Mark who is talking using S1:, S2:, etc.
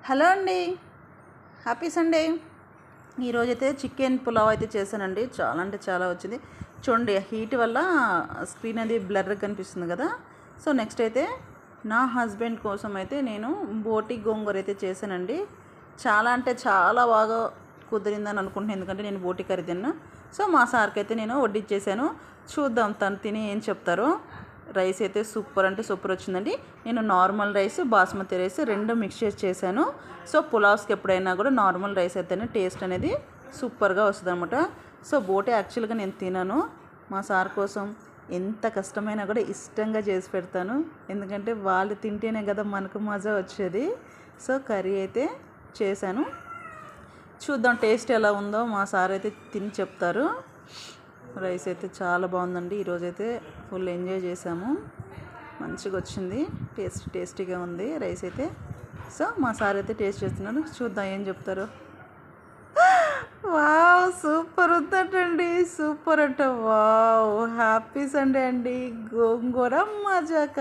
S1: Hello అండి, happy Sunday. ఈరోజైతే chicken pulao అయితే చేశానండి. చాలా అంటే చాలా వచ్చింది. చూడండి, హీట్ వల్ల స్క్రీన్ అది బ్లర్గా కనిపిస్తుంది కదా. సో నెక్స్ట్ అయితే నా హస్బెండ్ కోసం అయితే నేను బోటి గోంగూర అయితే చేశానండి. చాలా అంటే చాలా బాగా కుదిరిందని అనుకుంటున్నాను, ఎందుకంటే నేను బోటి కర్రీ తిన్నా. సో మా సార్కి అయితే నేను వడ్డిచ్చేసాను. చూద్దాం తను తిని ఏం చెప్తారో. రైస్ అయితే సూపర్ అంటే సూపర్ వచ్చిందండి. నేను నార్మల్ రైస్, బాస్మతి రైస్ రెండు మిక్స్ చేశాను. సో పులావ్స్కి ఎప్పుడైనా కూడా నార్మల్ రైస్ అయితేనే టేస్ట్ అనేది సూపర్గా వస్తుంది అనమాట. సో బోటి యాక్చువల్గా నేను తినను. మా సార్ కోసం ఎంత కష్టమైనా కూడా ఇష్టంగా చేసి పెడతాను, ఎందుకంటే వాళ్ళు తింటేనే కదా మనకు మజా వచ్చేది. సో కర్రీ అయితే చేశాను. చూద్దాం టేస్ట్ ఎలా ఉందో మా సార్ అయితే తిని చెప్తారు. రైస్ అయితే చాలా బాగుందండి. ఈరోజైతే ఫుల్ ఎంజాయ్ చేసాము. మంచిగా వచ్చింది, టేస్టీగా ఉంది రైస్ అయితే. సో మా సార్ అయితే టేస్ట్ చేస్తున్నారు, చూద్దాం ఏం చెప్తారు. వావ్, సూపర్ ఉందండి, సూపర్ అంట. వావ్, హ్యాపీ సండే అండి. గోంగూర మజాక.